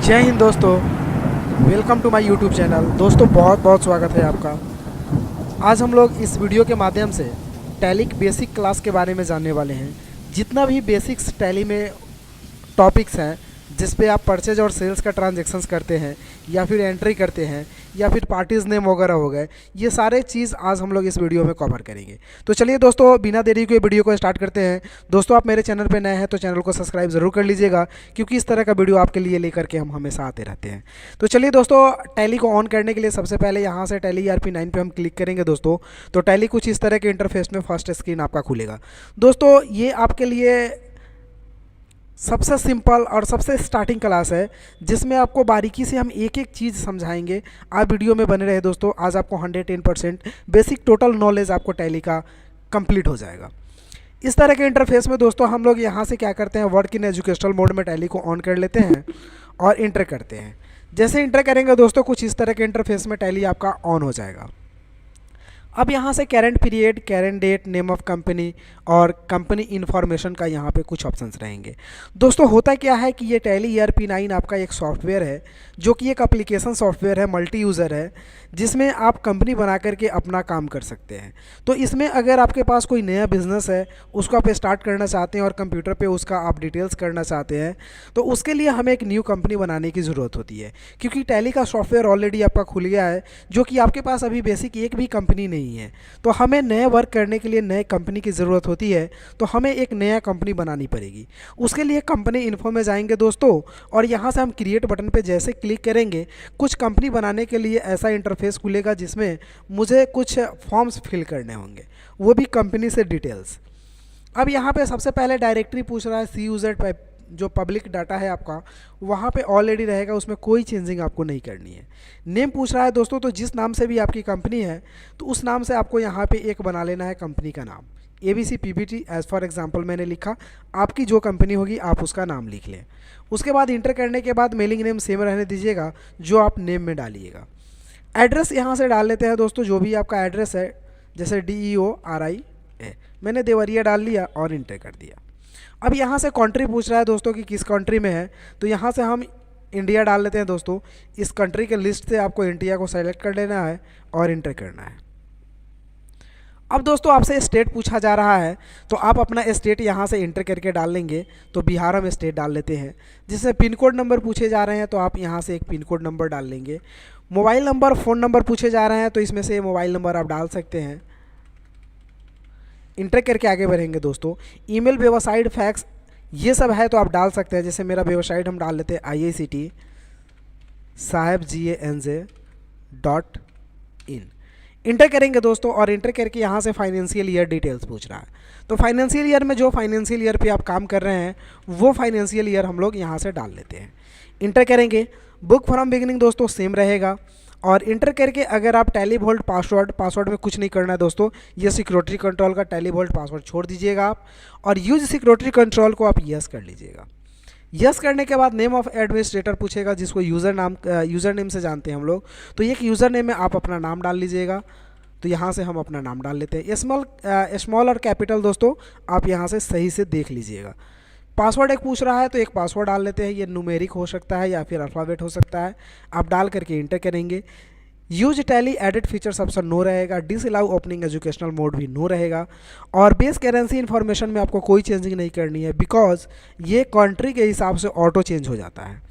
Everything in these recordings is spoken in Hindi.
जय हिंद दोस्तों। Welcome to my YouTube channel. दोस्तों बहुत बहुत स्वागत है आपका। आज हम लोग इस वीडियो के माध्यम से टैली की बेसिक क्लास के बारे में जानने वाले हैं। जितना भी बेसिक्स टैली में टॉपिक्स हैं जिस पे आप परचेज और सेल्स का ट्रांजैक्शंस करते हैं या फिर एंट्री करते हैं या फिर पार्टीज़ नेम वगैरह हो गए, ये सारे चीज़ आज हम लोग इस वीडियो में कवर करेंगे। तो चलिए दोस्तों, बिना देरी के वीडियो को स्टार्ट करते हैं। दोस्तों, आप मेरे चैनल पे नए हैं तो चैनल को सब्सक्राइब ज़रूर कर लीजिएगा, क्योंकि इस तरह का वीडियो आपके लिए लेकर के हम हमेशा आते रहते हैं। तो चलिए दोस्तों, टैली को ऑन करने के लिए सबसे पहले यहाँ से टैली ERP9 पे हम क्लिक करेंगे दोस्तों। तो टैली कुछ इस तरह के इंटरफेस में फर्स्ट स्क्रीन आपका खुलेगा। दोस्तों, ये आपके लिए सबसे सिंपल और सबसे स्टार्टिंग क्लास है, जिसमें आपको बारीकी से हम एक एक चीज़ समझाएंगे। आप वीडियो में बने रहे दोस्तों। आज आपको 110% बेसिक टोटल नॉलेज आपको टैली का कंप्लीट हो जाएगा। इस तरह के इंटरफेस में दोस्तों हम लोग यहाँ से क्या करते हैं, वर्क इन एजुकेशनल मोड में टैली को ऑन कर लेते हैं और इंटर करते हैं। जैसे इंटर करेंगे दोस्तों, कुछ इस तरह के इंटरफेस में टैली आपका ऑन हो जाएगा। अब यहाँ से current period, current date, name of company और कंपनी इन्फॉर्मेशन का यहाँ पे कुछ ऑप्शंस रहेंगे। दोस्तों, होता क्या है कि ये टैली ERP9 आपका एक सॉफ्टवेयर है, जो कि एक एप्लीकेशन सॉफ्टवेयर है, मल्टी यूज़र है, जिसमें आप कंपनी बना करके अपना काम कर सकते हैं। तो इसमें अगर आपके पास कोई नया बिजनेस है, उसको आप स्टार्ट करना चाहते हैं और कंप्यूटर पे उसका आप डिटेल्स करना चाहते हैं, तो उसके लिए हमें एक न्यू कंपनी बनाने की ज़रूरत होती है, क्योंकि टैली का सॉफ्टवेयर ऑलरेडी आपका खुल गया है, जो कि आपके पास अभी बेसिक एक भी कंपनी नहीं है। तो हमें नए वर्क करने के लिए नए कंपनी की ज़रूरत होती है, तो हमें एक नया कंपनी बनानी पड़ेगी। उसके लिए कंपनी इन्फो में जाएंगे दोस्तों, और यहाँ से हम क्रिएट बटन पे जैसे क्लिक करेंगे, कुछ कंपनी बनाने के लिए ऐसा इंटरफेस खुलेगा, जिसमें मुझे कुछ फॉर्म्स फिल करने होंगे, वो भी कंपनी से डिटेल्स। अब यहाँ पे सबसे पहले डायरेक्टरी पूछ रहा है। CUZ जो पब्लिक डाटा है आपका, वहाँ पे ऑलरेडी रहेगा, उसमें कोई चेंजिंग आपको नहीं करनी है। नेम पूछ रहा है दोस्तों, तो जिस नाम से भी आपकी कंपनी है, तो उस नाम से आपको यहाँ पे एक बना लेना है कंपनी का नाम। ABC PBT as for example मैंने लिखा। आपकी जो कंपनी होगी आप उसका नाम लिख लें। उसके बाद इंटर करने के बाद मेलिंग नेम सेम रहने दीजिएगा जो आप नेम में डालिएगा। एड्रेस यहाँ से डाल लेते हैं दोस्तों, जो भी आपका एड्रेस है, जैसे DEORI है, मैंने देवरिया डाल लिया और इंटर कर दिया। अब यहाँ से कंट्री पूछ रहा है दोस्तों कि किस कंट्री में है, तो यहाँ से हम इंडिया डाल लेते हैं दोस्तों। इस कंट्री के लिस्ट से आपको इंडिया को सेलेक्ट कर लेना है और इंटर करना है। अब दोस्तों आपसे स्टेट पूछा जा रहा है, तो आप अपना स्टेट यहाँ से इंटर करके डाल लेंगे। तो बिहार हम स्टेट डाल लेते हैं। जिससे पिन कोड नंबर पूछे जा रहे हैं, तो आप यहाँ से एक पिन कोड नंबर डाल लेंगे। मोबाइल नंबर, फ़ोन नंबर पूछे जा रहे हैं, तो इसमें से मोबाइल नंबर आप डाल सकते हैं। इंटर करके आगे बढ़ेंगे दोस्तों। ईमेल, वेबसाइट, फैक्स, ये सब है तो आप डाल सकते हैं। जैसे मेरा वेबसाइट हम डाल लेते हैं IICT sahebganj.in। इंटर करेंगे दोस्तों, और इंटर करके यहाँ से फाइनेंशियल ईयर डिटेल्स पूछ रहा है। तो फाइनेंशियल ईयर में जो फाइनेंशियल ईयर पे आप काम कर रहे हैं, वो फाइनेंशियल ईयर हम लोग यहाँ से डाल लेते हैं। इंटर करेंगे। बुक फ्रॉम बिगिनिंग दोस्तों सेम रहेगा। और इंटर करके अगर आप टैली वोल्ट पासवर्ड में कुछ नहीं करना है दोस्तों, ये सिक्योरिटी कंट्रोल का टैली वोल्ट पासवर्ड छोड़ दीजिएगा आप, और यूज सिक्योरिटी कंट्रोल को आप यस कर लीजिएगा। यस करने के बाद नेम ऑफ एडमिनिस्ट्रेटर पूछेगा, जिसको यूज़र नेम से जानते हैं हम लोग। तो एक यूज़र नेम में आप अपना नाम डाल लीजिएगा। तो यहाँ से हम अपना नाम डाल लेते हैं। स्मॉल और कैपिटल दोस्तों आप यहाँ से सही से देख लीजिएगा। पासवर्ड एक पूछ रहा है, तो एक पासवर्ड डाल लेते हैं। ये न्यूमेरिक हो सकता है या फिर अल्फ़ाबेट हो सकता है। आप डाल करके इंटर करेंगे। Use Tally edit features option no रहेगा। डिसअलाउ ओपनिंग एजुकेशनल मोड भी नो रहेगा। और बेस करेंसी इन्फॉर्मेशन में आपको कोई चेंजिंग नहीं करनी है, बिकॉज ये कंट्री के हिसाब से ऑटो चेंज हो जाता है।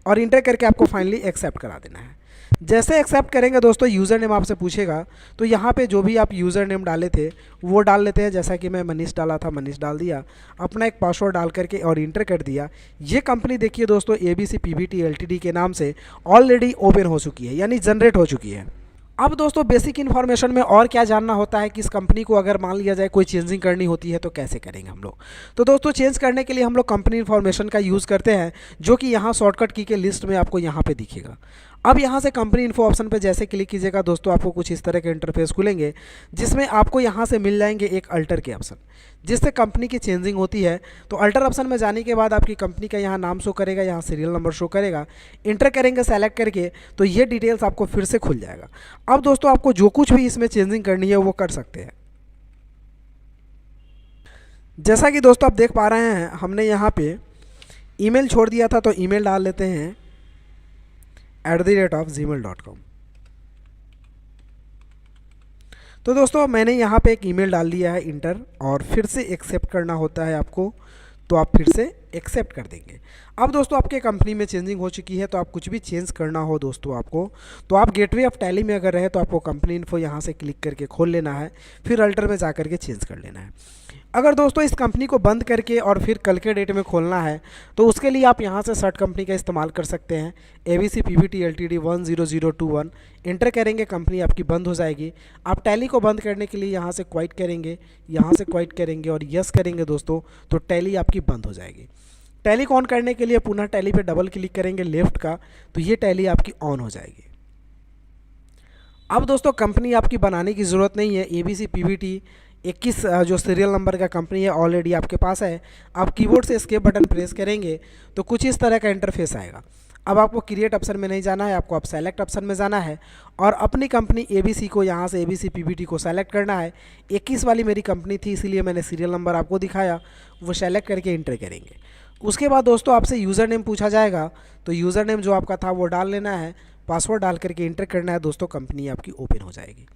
और इंटर करके आपको फाइनली एक्सेप्ट करा देना है। जैसे एक्सेप्ट करेंगे दोस्तों, यूज़र नेम आपसे पूछेगा, तो यहाँ पे जो भी आप यूज़र नेम डाले थे वो डाल लेते हैं। जैसा कि मैं मनीष डाला था, मनीष डाल दिया। अपना एक पासवर्ड डाल करके और इंटर कर दिया। ये कंपनी देखिए दोस्तों, ABC PBT LTD के नाम से ऑलरेडी ओपन हो चुकी है, यानी जनरेट हो चुकी है। अब दोस्तों बेसिक इन्फॉर्मेशन में और क्या जानना होता है कि इस कंपनी को अगर मान लिया जाए कोई चेंजिंग करनी होती है तो कैसे करेंगे हम लोग। तो दोस्तों चेंज करने के लिए हम लोग कंपनी इन्फॉर्मेशन का यूज़ करते हैं, जो कि यहाँ शॉर्टकट की के लिस्ट में आपको यहाँ पे दिखेगा। अब यहाँ से कंपनी इन्फो ऑप्शन पे जैसे क्लिक कीजिएगा दोस्तों, आपको कुछ इस तरह के इंटरफेस खुलेंगे, जिसमें आपको यहाँ से मिल जाएंगे एक अल्टर के ऑप्शन, जिससे कंपनी की चेंजिंग होती है। तो अल्टर ऑप्शन में जाने के बाद आपकी कंपनी का यहाँ नाम शो करेगा, यहाँ सीरियल नंबर शो करेगा। इंटर करेंगे सेलेक्ट करके, तो ये डिटेल्स आपको फिर से खुल जाएगा। अब दोस्तों आपको जो कुछ भी इसमें चेंजिंग करनी है वो कर सकते हैं। जैसा कि दोस्तों आप देख पा रहे हैं, हमने यहाँ पे ईमेल छोड़ दिया था, तो ईमेल डाल लेते हैं @gmail.com। तो दोस्तों मैंने यहाँ पे एक ईमेल डाल दिया है इंटर, और फिर से एक्सेप्ट करना होता है आपको, तो आप फिर से एक्सेप्ट कर देंगे। अब दोस्तों आपके कंपनी में चेंजिंग हो चुकी है, तो आप कुछ भी चेंज करना हो दोस्तों आपको, तो आप गेटवे ऑफ टैली में अगर रहे तो आपको कंपनी इन्फो यहाँ से क्लिक करके खोल लेना है, फिर अल्टर में जा करके चेंज कर लेना है। अगर दोस्तों इस कंपनी को बंद करके और फिर कल के डेट में खोलना है, तो उसके लिए आप यहाँ से सर्च कंपनी का इस्तेमाल कर सकते हैं। ABC PVT Ltd 10021 इंटर करेंगे, कंपनी आपकी बंद हो जाएगी। आप टैली को बंद करने के लिए यहाँ से क्वाइट करेंगे, यहाँ से क्वाइट करेंगे और यस करेंगे दोस्तों, तो टैली आपकी बंद हो जाएगी। टैली को ऑन करने के लिए पुनः टैली पे डबल क्लिक करेंगे लेफ्ट का, तो ये टैली आपकी ऑन हो जाएगी। अब दोस्तों कंपनी आपकी बनाने की ज़रूरत नहीं है। ABC PVT 21 जो सीरियल नंबर का कंपनी है ऑलरेडी आपके पास है। आप कीबोर्ड से एस्केप बटन प्रेस करेंगे तो कुछ इस तरह का इंटरफेस आएगा। अब आपको क्रिएट ऑप्शन में नहीं जाना है, आपको अब सेलेक्ट ऑप्शन में जाना है और अपनी कंपनी ABC को यहाँ से ABC PVT को सेलेक्ट करना है। 21 वाली मेरी कंपनी थी, इसीलिए मैंने सीरियल नंबर आपको दिखाया, वो सेलेक्ट करके इंटर करेंगे। उसके बाद दोस्तों आपसे यूज़र नेम पूछा जाएगा, तो यूज़र नेम जो आपका था वो डाल लेना है, पासवर्ड डाल करके इंटर करना है दोस्तों, कंपनी आपकी ओपन हो जाएगी।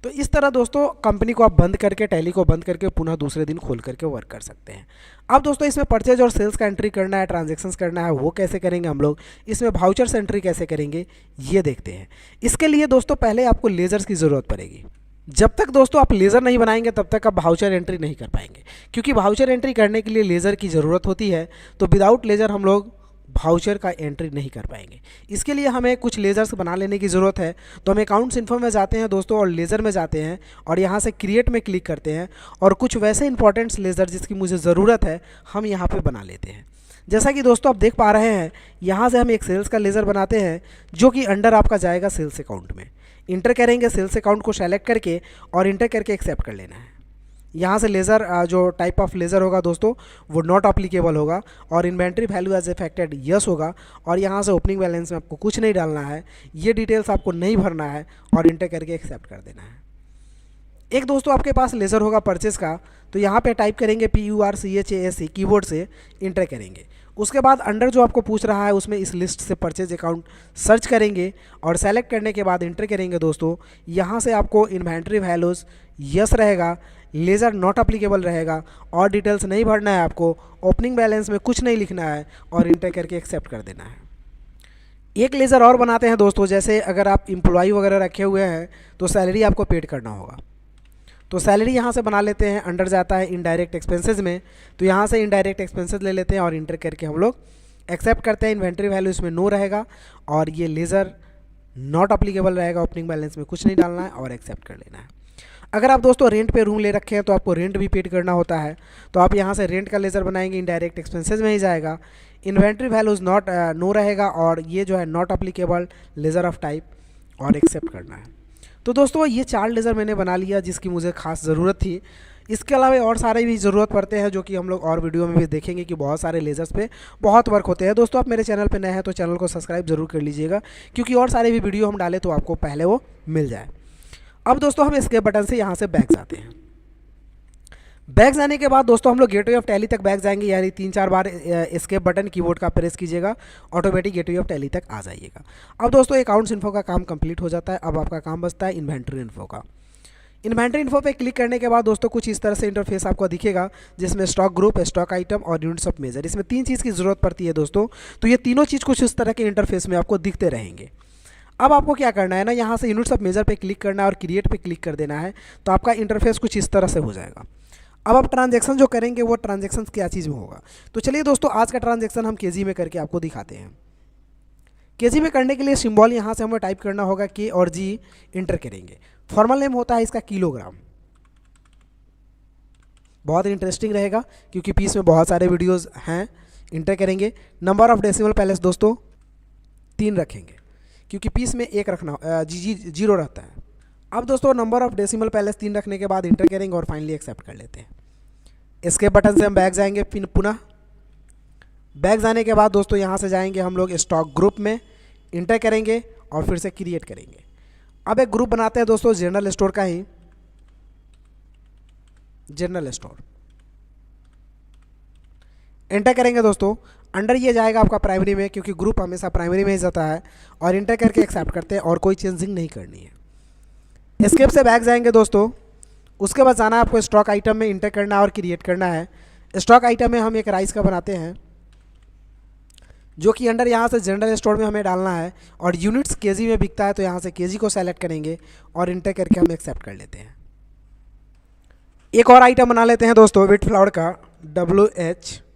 तो इस तरह दोस्तों कंपनी को आप बंद करके, टैली को बंद करके पुनः दूसरे दिन खोल करके वर्क कर सकते हैं। अब दोस्तों इसमें परचेज और सेल्स का एंट्री करना है, ट्रांजैक्शंस करना है, वो कैसे करेंगे हम लोग, इसमें वाउचर्स एंट्री कैसे करेंगे ये देखते हैं। इसके लिए दोस्तों पहले आपको लेजर्स की ज़रूरत पड़ेगी। जब तक दोस्तों आप लेज़र नहीं बनाएंगे तब तक आप वाउचर एंट्री नहीं कर पाएंगे, क्योंकि वाउचर एंट्री करने के लिए लेज़र की ज़रूरत होती है। तो विदाउट लेज़र हम लोग वाउचर का एंट्री नहीं कर पाएंगे। इसके लिए हमें कुछ लेज़र्स बना लेने की ज़रूरत है। तो हम अकाउंट्स इन्फो में जाते हैं दोस्तों और लेज़र में जाते हैं और यहाँ से क्रिएट में क्लिक करते हैं और कुछ वैसे इंपॉर्टेंट्स लेज़र जिसकी मुझे ज़रूरत है हम यहाँ पे बना लेते हैं। जैसा कि दोस्तों आप देख पा रहे हैं, यहाँ से हम एक सेल्स का लेज़र बनाते हैं जो कि अंडर आपका जाएगा सेल्स अकाउंट में। इंटर करेंगे, सेल्स अकाउंट को सेलेक्ट करके और इंटर करके एक्सेप्ट कर लेना है। यहाँ से लेज़र जो टाइप ऑफ लेज़र होगा दोस्तों वो नॉट अप्लीकेबल होगा और inventory value as affected yes होगा। और यहाँ से ओपनिंग बैलेंस में आपको कुछ नहीं डालना है, ये डिटेल्स आपको नहीं भरना है और इंटर करके एक्सेप्ट कर देना है। एक दोस्तों आपके पास लेज़र होगा परचेस का, तो यहाँ पे टाइप करेंगे PURCHASE, कीबोर्ड से इंटर करेंगे। उसके बाद अंडर जो आपको पूछ रहा है उसमें इस लिस्ट से परचेज अकाउंट सर्च करेंगे और सेलेक्ट करने के बाद इंटर करेंगे दोस्तों। यहाँ से आपको इन्वेंट्री वैल्यूज़ यस रहेगा, लेज़र नॉट अप्लीकेबल रहेगा और डिटेल्स नहीं भरना है आपको, ओपनिंग बैलेंस में कुछ नहीं लिखना है और इंटर करके एक्सेप्ट कर देना है। एक लेज़र और बनाते हैं दोस्तों, जैसे अगर आप एम्प्लॉय वगैरह रखे हुए हैं तो सैलरी आपको पेड करना होगा। तो सैलरी यहाँ से बना लेते हैं, अंडर जाता है इनडायरेक्ट एक्सपेंसेस में, तो यहाँ से इनडायरेक्ट एक्सपेंसेस ले लेते हैं और इंटर करके हम लोग एक्सेप्ट करते हैं। इन्वेंट्री वैल्यू इसमें नो रहेगा और ये लेज़र नॉट अप्लीकेबल रहेगा, ओपनिंग बैलेंस में कुछ नहीं डालना है और एक्सेप्ट कर लेना है। अगर आप दोस्तों रेंट पे रूम ले रखे हैं तो आपको रेंट भी पेड करना होता है, तो आप यहाँ से रेंट का लेज़र बनाएंगे, इनडायरेक्ट एक्सपेंसेस में ही जाएगा, इन्वेंट्री वैल्यूज़ नॉट नो रहेगा और ये जो है not applicable laser of type और एक्सेप्ट करना है। तो दोस्तों ये 4 लेज़र मैंने बना लिया जिसकी मुझे खास ज़रूरत थी। इसके अलावा और सारे भी ज़रूरत पड़ते हैं जो कि हम लोग और वीडियो में भी देखेंगे कि बहुत सारे लेज़र्स पे बहुत वर्क होते हैं। दोस्तों आप मेरे चैनल पे नए हैं तो चैनल को सब्सक्राइब जरूर कर लीजिएगा, क्योंकि और सारे भी वीडियो हम डालें तो आपको पहले वो मिल जाए। अब दोस्तों हम एस्केप बटन से यहाँ से बैक जाते हैं। बैक जाने के बाद दोस्तों हम लोग गेटवे ऑफ टैली तक बैक जाएंगे, यानी 3-4 बार एस्केप बटन कीबोर्ड का प्रेस कीजिएगा, ऑटोमेटिक गेटवे ऑफ टैली तक आ जाइएगा। अब दोस्तों अकाउंट्स इन्फो का काम कंप्लीट हो जाता है। अब आपका काम बचता है इन्वेंट्री इन्फो का। इन्वेंट्री इन्फो पे क्लिक करने के बाद दोस्तों कुछ इस तरह से इंटरफेस आपको दिखेगा, जिसमें स्टॉक ग्रुप, स्टॉक आइटम और यूनिट्स ऑफ मेजर, इसमें 3 चीज़ की ज़रूरत पड़ती है दोस्तों। तो ये तीनों चीज़ कुछ इस तरह के इंटरफेस में आपको दिखते रहेंगे। अब आपको क्या करना है ना, यहाँ से यूनिट्स ऑफ मेजर पे क्लिक करना है और क्रिएट पे क्लिक कर देना है, तो आपका इंटरफेस कुछ इस तरह से हो जाएगा। अब आप ट्रांजैक्शन जो करेंगे वो ट्रांजैक्शन क्या चीज़ में होगा, तो चलिए दोस्तों आज का ट्रांजैक्शन हम केजी में करके आपको दिखाते हैं। केजी में करने के लिए सिंबल यहाँ से हमें टाइप करना होगा के और जी, इंटर करेंगे। फॉर्मल नेम होता है इसका किलोग्राम। बहुत इंटरेस्टिंग रहेगा क्योंकि पीस में बहुत सारे वीडियोस हैं। इंटर करेंगे। नंबर ऑफ डेसिमल पैलेस दोस्तों 3 रखेंगे क्योंकि पीस में 1 रखना 0 रहता है। अब दोस्तों नंबर ऑफ डेसिमल पैलेस 3 रखने के बाद इंटर करेंगे और फाइनली एक्सेप्ट कर लेते हैं। एस्केप बटन से हम बैक जाएंगे, फिर पुनः बैक जाने के बाद दोस्तों यहाँ से जाएंगे हम लोग स्टॉक ग्रुप में, इंटर करेंगे और फिर से क्रिएट करेंगे। अब एक ग्रुप बनाते हैं दोस्तों जनरल स्टोर का ही, जनरल स्टोर। एंटर करेंगे दोस्तों, अंडर ये जाएगा आपका प्राइमरी में, क्योंकि ग्रुप हमेशा प्राइमरी में ही जाता है। और इंटर करके एक्सेप्ट करते हैं और कोई चेंजिंग नहीं करनी है। एस्केप से बैक जाएंगे दोस्तों। उसके बाद जाना है आपको स्टॉक आइटम में, इंटर करना है और क्रिएट करना है। स्टॉक आइटम में हम एक राइस का बनाते हैं, जो कि अंडर यहाँ से जनरल स्टोर में हमें डालना है और यूनिट्स केजी में बिकता है, तो यहाँ से केजी को सेलेक्ट करेंगे और इंटर करके हम एक्सेप्ट कर लेते हैं। एक और आइटम बना लेते हैं दोस्तों व्हीट फ्लावर का, WHEATFLOUR।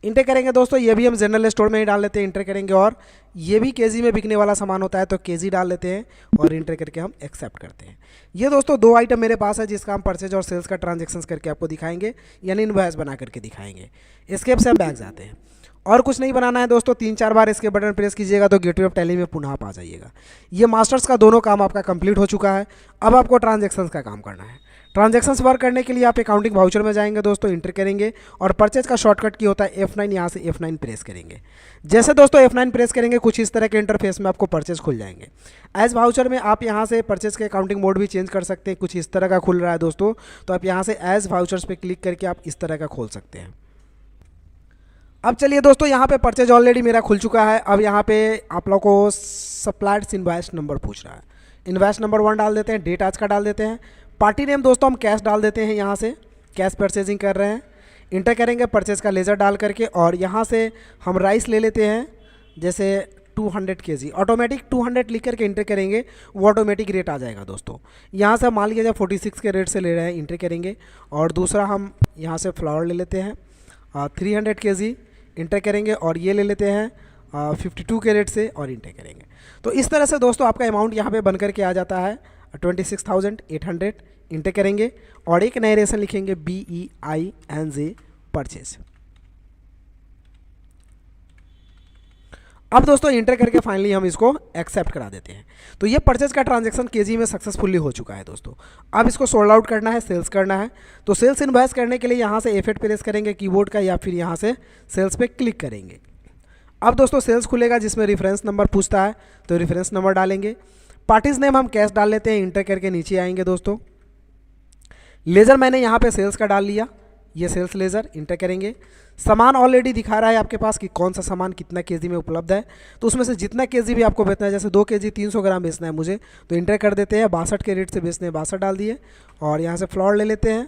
इंटर करेंगे दोस्तों, ये भी हम जनरल स्टोर में ही डाल लेते हैं, इंटर करेंगे। और ये भी केजी में बिकने वाला सामान होता है, तो केजी डाल लेते हैं और इंटर करके हम एक्सेप्ट करते हैं। ये दोस्तों दो आइटम मेरे पास है, जिसका हम परचेज और सेल्स का ट्रांजेक्शन्स करके आपको दिखाएंगे, यानी इनवॉइस बना करके दिखाएंगे। एस्केप से हम बैक जाते हैं और कुछ नहीं बनाना है दोस्तों। 3-4 बार इसके बटन प्रेस कीजिएगा तो गेटवे ऑफ टैली में पुनः आप आ जाइएगा। ये मास्टर्स का दोनों काम आपका कंप्लीट हो चुका है। अब आपको ट्रांजेक्शन्स का काम करना है। ट्रांजेक्शन्स वर्क करने के लिए आप अकाउंटिंग वाउचर में जाएंगे दोस्तों, इंटर करेंगे और परचेज का शॉर्टकट की होता है F9, यहाँ से F9 प्रेस करेंगे। जैसे दोस्तों F9 प्रेस करेंगे, कुछ इस तरह के इंटरफेस में आपको परचेज खुल जाएंगे। एज वाउचर में आप यहाँ से परचेज के अकाउंटिंग मोड भी चेंज कर सकते हैं, कुछ इस तरह का खुल रहा है दोस्तों। तो आप यहाँ से एज वाउचर्स पे क्लिक करके आप इस तरह का खोल सकते हैं। अब चलिए दोस्तों, यहाँ पे परचेज ऑलरेडी मेरा खुल चुका है। अब यहाँ पे आप लोग को सप्लायर्स इनवॉइस नंबर पूछ रहा है। इनवॉइस नंबर 1 डाल देते हैं, डेट आज का डाल देते हैं। पार्टी नेम दोस्तों हम कैश डाल देते हैं, यहाँ से कैश परचेजिंग कर रहे हैं। इंटर करेंगे परचेज का लेज़र डाल करके और यहाँ से हम राइस ले लेते हैं, जैसे 200 kg। ऑटोमेटिक 200 लिख करके इंटर करेंगे, वो ऑटोमेटिक रेट आ जाएगा दोस्तों। यहाँ से मान लीजिए 46 के रेट से ले रहे हैं, इंटर करेंगे। और दूसरा हम यहाँ से फ्लावर ले लेते हैं 300 kg, इंटर करेंगे। और ये ले लेते हैं 52 के रेट से और इंटर करेंगे। तो इस तरह से दोस्तों आपका अमाउंट यहाँ पे बन करके आ जाता है 26,800। इंटर करेंगे और एक नए रेशन लिखेंगे BEING परचेज। अब दोस्तों इंटर करके फाइनली हम इसको एक्सेप्ट करा देते हैं। तो ये परचेज का ट्रांजैक्शन केजी में सक्सेसफुली हो चुका है दोस्तों। अब इसको सोल्ड आउट करना है, सेल्स करना है। तो सेल्स इनवॉइस करने के लिए यहाँ से F8 प्रेस करेंगे कीबोर्ड का, या फिर यहाँ से सेल्स पे क्लिक करेंगे। अब दोस्तों सेल्स खुलेगा, जिसमें रेफरेंस नंबर पूछता है, तो रेफरेंस नंबर डालेंगे। पार्टीज नेम हम कैश डाल लेते हैं, इंटर करके नीचे आएंगे दोस्तों। लेज़र मैंने यहाँ पे सेल्स का डाल लिया, ये सेल्स लेज़र, इंटर करेंगे। सामान ऑलरेडी दिखा रहा है आपके पास कि कौन सा सामान कितना केजी में उपलब्ध है। तो उसमें से जितना केजी भी आपको बेचना है, जैसे 2 kg 300 ग्राम बेचना है मुझे, तो इंटर कर देते हैं। 62 के रेट से बेचने 62 डाल दिए। और यहाँ से फ्लावर ले लेते हैं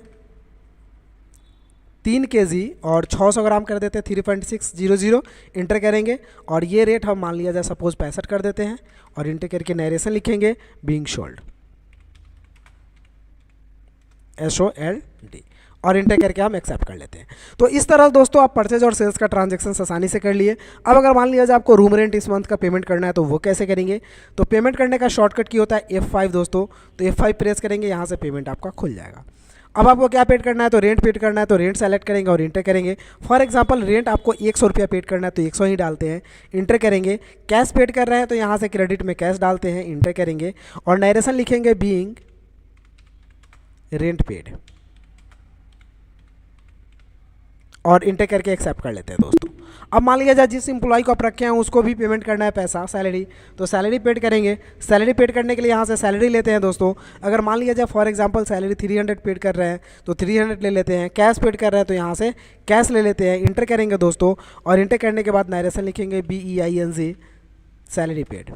3 kg और 600 ग्राम कर देते हैं 3.600, इंटर करेंगे। और ये रेट हम मान लिया जाए सपोज 65 कर देते हैं और इंटर करके नरेशन लिखेंगे बीइंग सोल्ड, SOLD, और इंटर करके हम एक्सेप्ट कर लेते हैं। तो इस तरह दोस्तों आप परचेज और सेल्स का ट्रांजैक्शन आसानी से कर लिए। अब अगर मान लिया जाए आपको रूम रेंट इस मंथ का पेमेंट करना है, तो वो कैसे करेंगे? तो पेमेंट करने का शॉर्टकट की होता है F5 दोस्तों। तो F5 प्रेस करेंगे, यहाँ से पेमेंट आपका खुल जाएगा। अब आपको क्या पेड करना है? तो रेंट पेड करना है, तो रेंट सेलेक्ट करेंगे और इंटर करेंगे। फॉर एग्जांपल रेंट आपको 100 रुपया पेड करना है, तो 100 ही डालते हैं, इंटर करेंगे। कैश पेड कर रहे हैं तो यहाँ से क्रेडिट में कैश डालते हैं, इंटर करेंगे। और नरेशन लिखेंगे बीइंग रेंट पेड और इंटर करके एक्सेप्ट कर लेते हैं दोस्तों। अब मान लीजिए जिस एम्प्लॉय को आप रखे हैं उसको भी पेमेंट करना है पैसा, सैलरी, तो सैलरी पेड करेंगे। सैलरी पेड करने के लिए यहाँ से सैलरी लेते हैं दोस्तों। अगर मान लिया जाए फॉर एग्जांपल सैलरी 300 पेड कर रहे हैं तो 300 ले लेते हैं। कैश पेड कर रहे हैं तो यहाँ से कैश ले लेते हैं, इंटर करेंगे दोस्तों। और इंटर करने के बाद नरेशन लिखेंगे BEING सैलरी पेड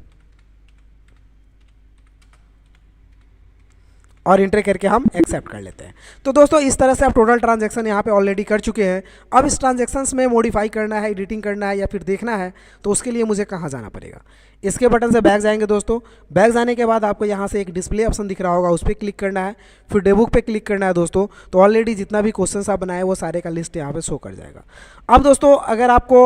और इंटर करके हम एक्सेप्ट कर लेते हैं। तो दोस्तों इस तरह से आप टोटल ट्रांजैक्शन यहाँ पे ऑलरेडी कर चुके हैं। अब इस ट्रांजैक्शंस में मॉडिफाई करना है, एडिटिंग करना है या फिर देखना है, तो उसके लिए मुझे कहाँ जाना पड़ेगा? इसके बटन से बैक जाएंगे दोस्तों। बैक जाने के बाद आपको यहाँ से एक डिस्प्ले ऑप्शन दिख रहा होगा, उस पर क्लिक करना है, फिर डेबुक पे क्लिक करना है दोस्तों। तो ऑलरेडी जितना भी क्वेश्चन आप बनाए वो सारे का लिस्ट यहाँ पे शो कर जाएगा। अब दोस्तों अगर आपको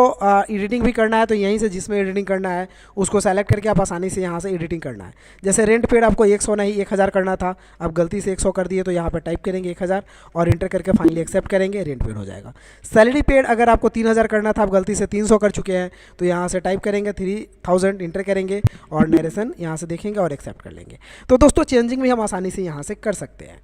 एडिटिंग भी करना है तो यहीं से जिसमें एडिटिंग करना है उसको सेलेक्ट करके आप आसानी से यहाँ से एडिटिंग करना है। जैसे रेंट पेड आपको 100 नहीं 1000 करना था, अब गलती से 100 कर दिए, तो यहाँ पर टाइप करेंगे 1000 और इंटर करके फाइनली एक्सेप्ट करेंगे, रेंट पेड हो जाएगा। सैलरी पेड अगर आपको 3000 करना था, आप गलती से 300 कर चुके हैं, तो यहाँ से टाइप करेंगे 3000, इंटर करेंगे और नरेशन यहाँ से देखेंगे और एक्सेप्ट कर लेंगे। तो दोस्तों चेंजिंग भी हम आसानी से यहाँ से कर सकते हैं।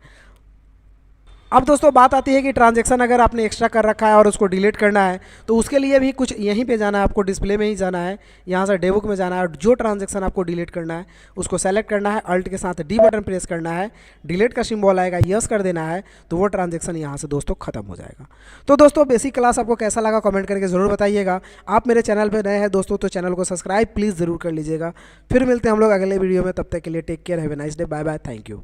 अब दोस्तों बात आती है कि ट्रांजैक्शन अगर आपने एक्स्ट्रा कर रखा है और उसको डिलीट करना है तो उसके लिए भी कुछ यहीं पे जाना है, आपको डिस्प्ले में ही जाना है, यहाँ से डेबुक में जाना है और जो ट्रांजैक्शन आपको डिलीट करना है उसको सेलेक्ट करना है, अल्ट के साथ डी बटन प्रेस करना है, डिलीट का सिंबल आएगा, यस कर देना है, तो वो ट्रांजैक्शन यहाँ से दोस्तों खत्म हो जाएगा। तो दोस्तों बेसिक क्लास आपको कैसा लगा कमेंट करके ज़रूर बताइएगा। आप मेरे चैनल पर नए हैं दोस्तों तो चैनल को सब्सक्राइब प्लीज़ ज़रूर कर लीजिएगा। फिर मिलते हैं हम लोग अगले वीडियो में, तब तक के लिए take care, have a nice day, bye bye, thank you.